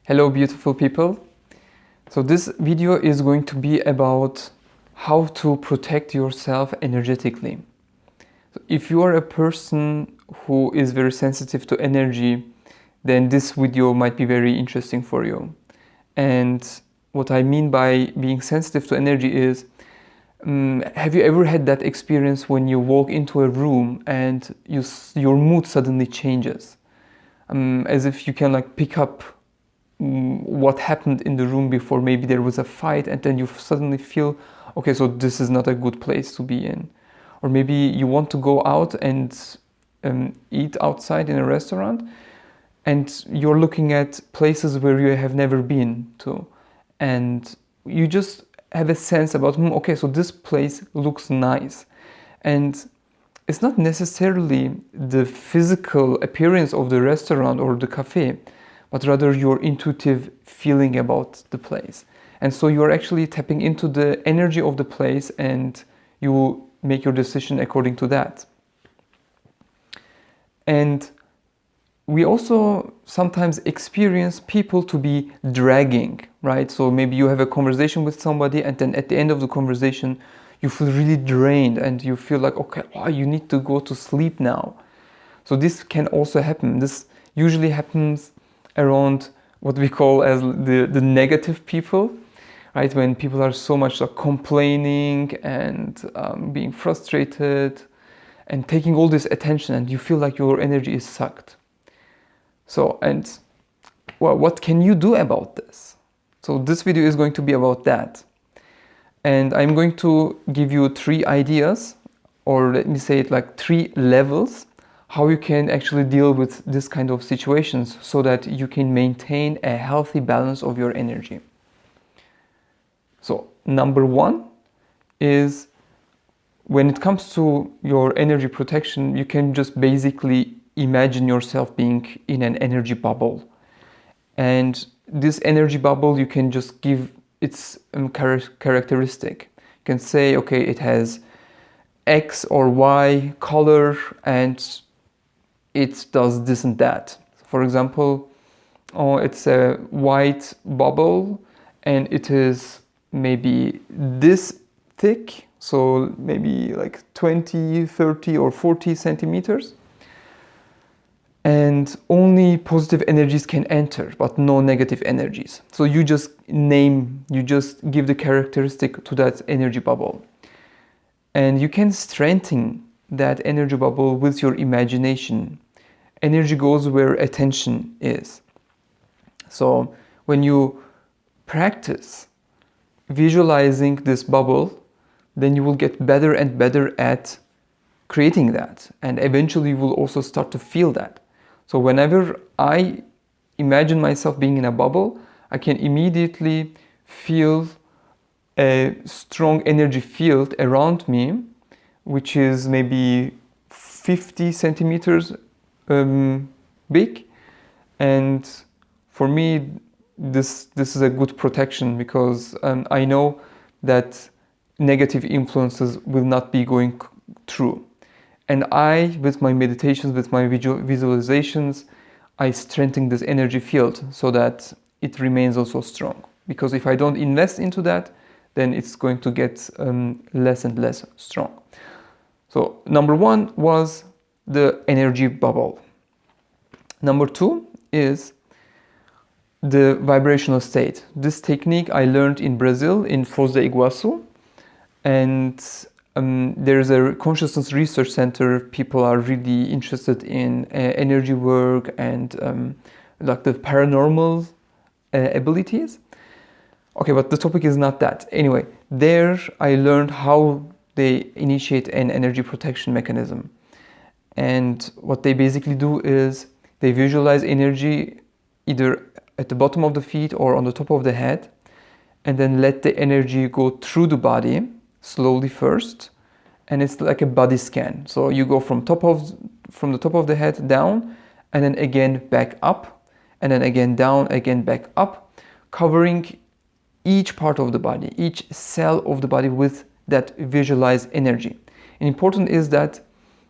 Hello beautiful people. So this video is going to be about how to protect yourself energetically. So if you are a person who is very sensitive to energy, then this video might be very interesting for you. And what I mean by being sensitive to energy is, have you ever had that experience when you walk into a room and your mood suddenly changes? As if you can pick up what happened in the room before. Maybe there was a fight and then you suddenly feel, okay, so this is not a good place to be in. Or maybe you want to go out and eat outside in a restaurant and you're looking at places where you have never been to, and you just have a sense about, okay, so this place looks nice. And it's not necessarily the physical appearance of the restaurant or the cafe, but rather your intuitive feeling about the place. And so you're actually tapping into the energy of the place and you make your decision according to that. And we also sometimes experience people to be dragging, right? So maybe you have a conversation with somebody and then at the end of the conversation, you feel really drained and you feel like, okay, you need to go to sleep now. So this can also happen. This usually happens around what we call as the negative people, right? When people are so much complaining and being frustrated and taking all this attention, and you feel like your energy is sucked. So, what can you do about this? So this video is going to be about that. And I'm going to give you 3 ideas, or let me say it like 3 levels, how you can actually deal with this kind of situations so that you can maintain a healthy balance of your energy. So number 1 is, when it comes to your energy protection, you can just basically imagine yourself being in an energy bubble. And this energy bubble, you can just give its characteristic. You can say, okay, it has X or Y color and it does this and that. For example, it's a white bubble and it is maybe this thick, so maybe like 20, 30 or 40 centimeters. And only positive energies can enter, but no negative energies. So you just give the characteristic to that energy bubble. And you can strengthen that energy bubble with your imagination. Energy goes where attention is. So when you practice visualizing this bubble, then you will get better and better at creating that. And eventually you will also start to feel that. So whenever I imagine myself being in a bubble, I can immediately feel a strong energy field around me, which is maybe 50 centimeters big. And for me, this is a good protection, because I know that negative influences will not be going through. And with my meditations, with my visualizations, I strengthen this energy field so that it remains also strong. Because if I don't invest into that, then it's going to get less and less strong. So number 1 was the energy bubble. Number 2 is the vibrational state. This technique I learned in Brazil, in Foz do Iguaçu. And there's a consciousness research center. People are really interested in energy work and like the paranormal abilities. Okay, but the topic is not that. Anyway, there I learned how they initiate an energy protection mechanism. And what they basically do is they visualize energy either at the bottom of the feet or on the top of the head, and then let the energy go through the body slowly first, and it's like a body scan. So you go from the top of the head down, and then again back up, and then again down, again back up, covering each part of the body, each cell of the body with that visualized energy. And important is that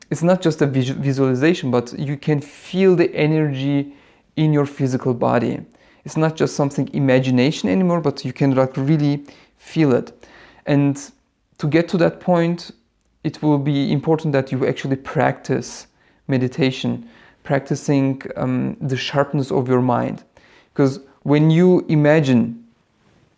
it's not just a visualization, but you can feel the energy in your physical body. It's not just something imagination anymore, but you can like really feel it. And to get to that point, it will be important that you actually practice meditation, practicing the sharpness of your mind. Because when you imagine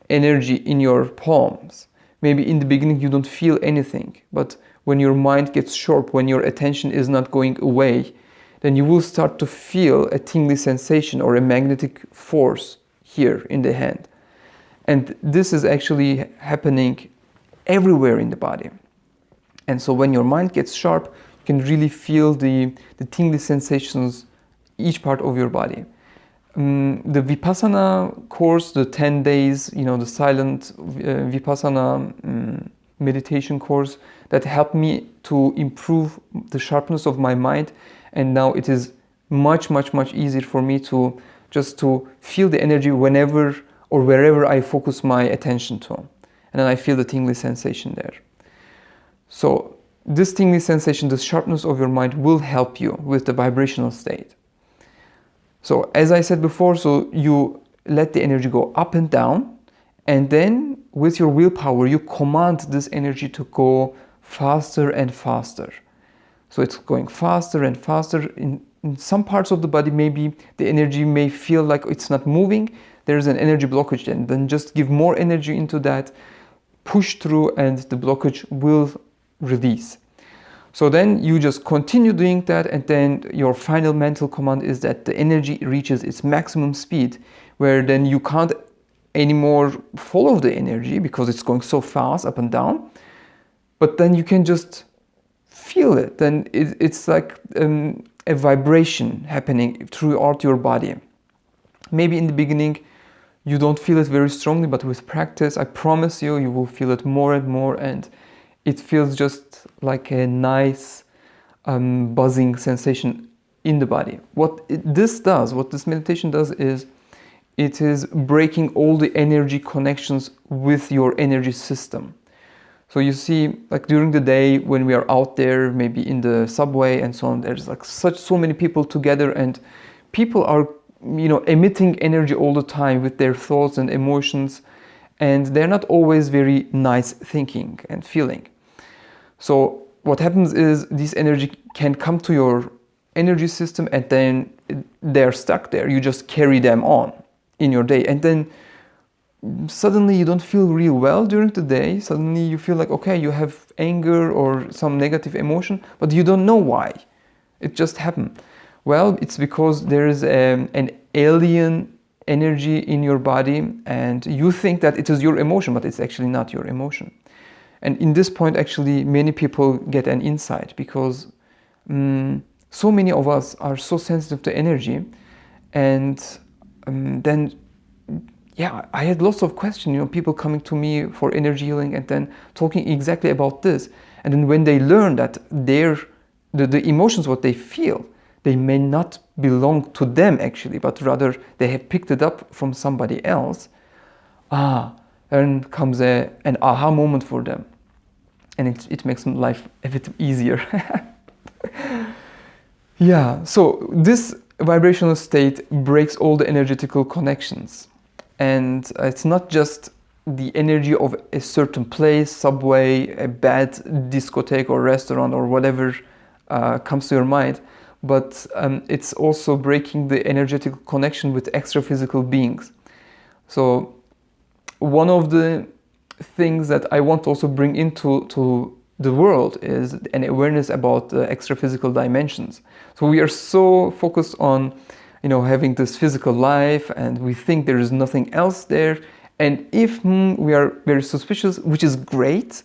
energy in your palms, maybe in the beginning you don't feel anything, but when your mind gets sharp, when your attention is not going away, then you will start to feel a tingly sensation or a magnetic force here in the hand. And this is actually happening everywhere in the body. And so when your mind gets sharp, you can really feel the tingly sensations each part of your body. The Vipassana course, the 10 days, the silent Vipassana meditation course, that helped me to improve the sharpness of my mind. And now it is much, much, much easier for me to just to feel the energy whenever or wherever I focus my attention to. And then I feel the tingly sensation there. So this tingly sensation, the sharpness of your mind will help you with the vibrational state. So as I said before, so you let the energy go up and down, and then with your willpower, you command this energy to go faster and faster. So it's going faster and faster. In some parts of the body, maybe the energy may feel like it's not moving. There's an energy blockage, and then just give more energy into that, push through, and the blockage will release. So then you just continue doing that, and then your final mental command is that the energy reaches its maximum speed, where then you can't anymore follow the energy because it's going so fast up and down, but then you can just feel it. Then it's like a vibration happening throughout your body. Maybe in the beginning you don't feel it very strongly, but with practice, I promise you, you will feel it more and more, and it feels just like a nice buzzing sensation in the body. What this meditation does is, it is breaking all the energy connections with your energy system. So you see, like during the day when we are out there, maybe in the subway and so on, there's like so many people together, and people are emitting energy all the time with their thoughts and emotions, and they're not always very nice thinking and feeling. So what happens is this energy can come to your energy system, and then they're stuck there. You just carry them on in your day, and then suddenly you don't feel real well during the day. Suddenly you feel like, okay, you have anger or some negative emotion, but you don't know why. It just happened. Well, it's because there is an alien energy in your body, and you think that it is your emotion, but it's actually not your emotion. And in this point, actually, many people get an insight, because so many of us are so sensitive to energy. And then, I had lots of questions, people coming to me for energy healing and then talking exactly about this. And then when they learn that the emotions, what they feel, they may not belong to them actually, but rather they have picked it up from somebody else. Then comes an aha moment for them. And it makes life a bit easier. So this vibrational state breaks all the energetical connections. And it's not just the energy of a certain place, subway, a bad discotheque or restaurant or whatever comes to your mind, but it's also breaking the energetical connection with extra-physical beings. So one of the things that I want to also bring into the world is an awareness about the extra-physical dimensions. So we are so focused on having this physical life, and we think there is nothing else there. And if we are very suspicious, which is great,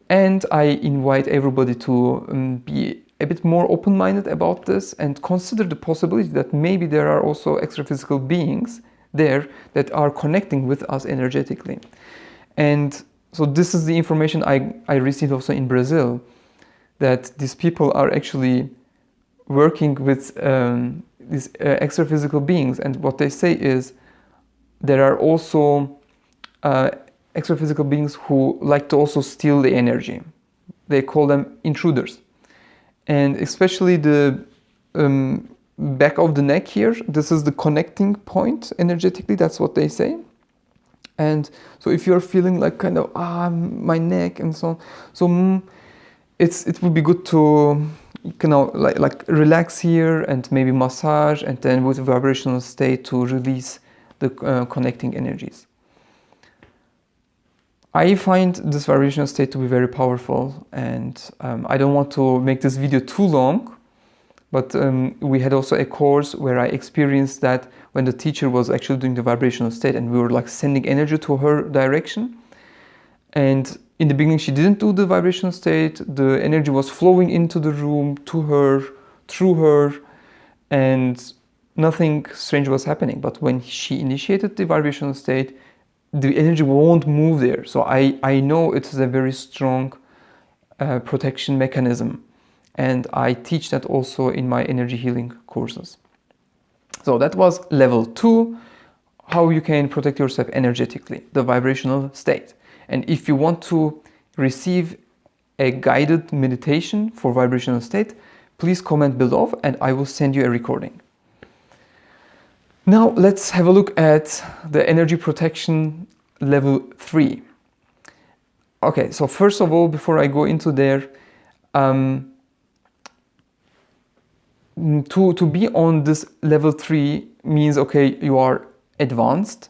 and I invite everybody to be a bit more open-minded about this and consider the possibility that maybe there are also extra-physical beings there that are connecting with us energetically. And so this is the information I received also in Brazil, that these people are actually working with these extra-physical beings. And what they say is there are also extra-physical beings who like to also steal the energy. They call them intruders. And especially the back of the neck here. This is the connecting point energetically, that's what they say. And so if you're feeling like kind of my neck and so on, so it would be good to like relax here and maybe massage, and then with a vibrational state to release the connecting energies. I find this vibrational state to be very powerful, and I don't want to make this video too long, but we had also a course where I experienced that when the teacher was actually doing the vibrational state, and we were like sending energy to her direction. And in the beginning, she didn't do the vibrational state. The energy was flowing into the room, to her, through her, and nothing strange was happening. But when she initiated the vibrational state, the energy won't move there. So I know it is a very strong protection mechanism. And I teach that also in my energy healing courses. So that was level 2, how you can protect yourself energetically, the vibrational state. And if you want to receive a guided meditation for vibrational state, please comment below and I will send you a recording. Now let's have a look at the energy protection level 3. Okay, so first of all, before I go into there, to be on this level 3 means, okay, you are advanced,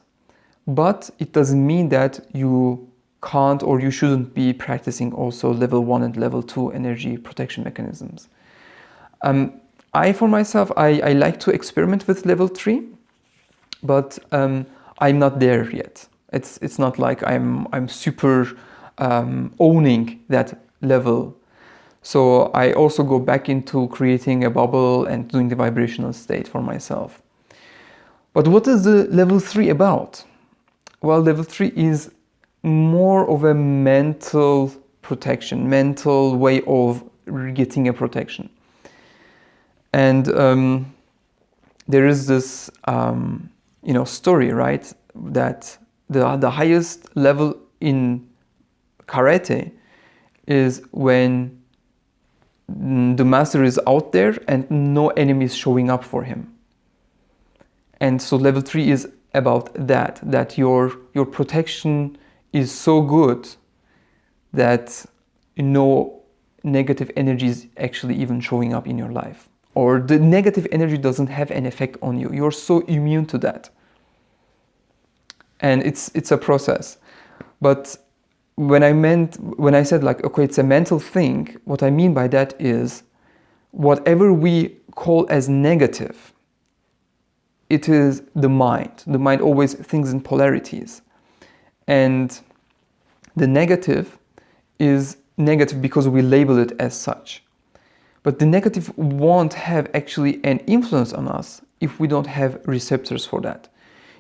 but it doesn't mean that you can't or you shouldn't be practicing also level 1 and level 2 energy protection mechanisms. For myself, I like to experiment with level 3, but I'm not there yet. It's not like I'm super owning that level. So I also go back into creating a bubble and doing the vibrational state for myself. But what is the level 3 about? Well, level 3 is more of a mental protection, mental way of getting a protection. And there is this story, right, that the highest level in karate is when the master is out there and no enemy is showing up for him. And so level 3 is about that your protection is so good that no negative energy is actually even showing up in your life, or the negative energy doesn't have an effect on you. You're so immune to that. And it's a process. But when I said like, okay, it's a mental thing, what I mean by that is whatever we call as negative, it is the mind. The mind always thinks in polarities. And the negative is negative because we label it as such. But the negative won't have actually an influence on us if we don't have receptors for that.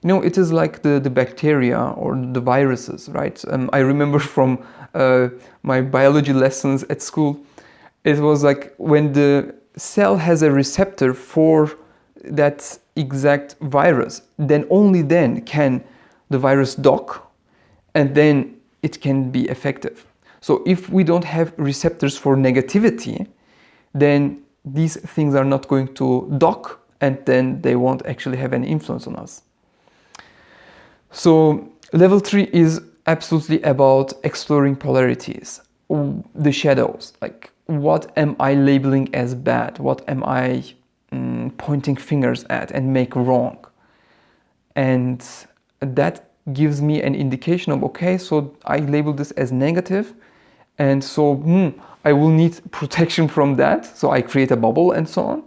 It is like the bacteria or the viruses, right? I remember from my biology lessons at school, it was like when the cell has a receptor for that exact virus, then only then can the virus dock, and then it can be effective. So if we don't have receptors for negativity, then these things are not going to dock, and then they won't actually have any influence on us. So level 3 is absolutely about exploring polarities, the shadows, like what am I labeling as bad? What am I pointing fingers at and make wrong? And that gives me an indication of, okay, so I label this as negative, and so I will need protection from that, so I create a bubble and so on.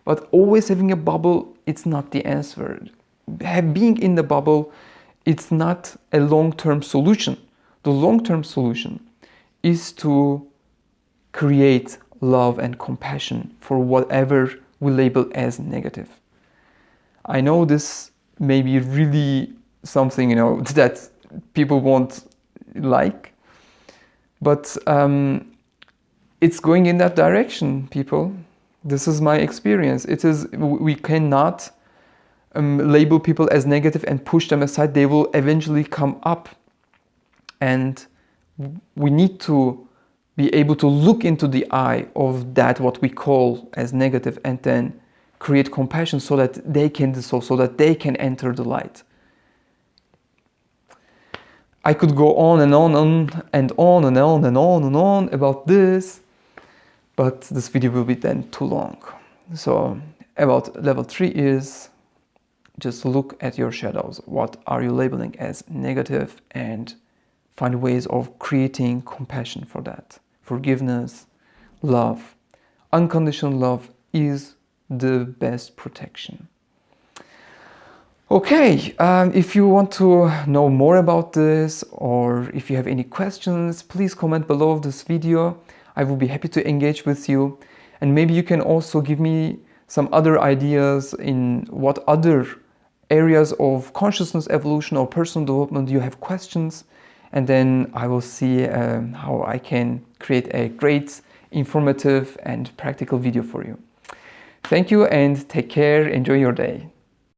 But always having a bubble, it's not the answer. Being in the bubble, it's not a long-term solution. The long-term solution is to create love and compassion for whatever we label as negative. I know this may be really something, that people won't like, but it's going in that direction, people. This is my experience. We cannot label people as negative and push them aside. They will eventually come up, and we need to be able to look into the eye of that what we call as negative, and then create compassion so that they can dissolve, so that they can enter the light. I could go on and on and on and on and on and on about this, but this video will be then too long. So about level 3 is just look at your shadows. What are you labeling as negative, and find ways of creating compassion for that. Forgiveness, love. Unconditional love is the best protection. Okay, if you want to know more about this, or if you have any questions, please comment below this video. I will be happy to engage with you. And maybe you can also give me some other ideas in what other areas of consciousness evolution or personal development you have questions. And then I will see how I can create a great, informative and practical video for you. Thank you and take care. Enjoy your day.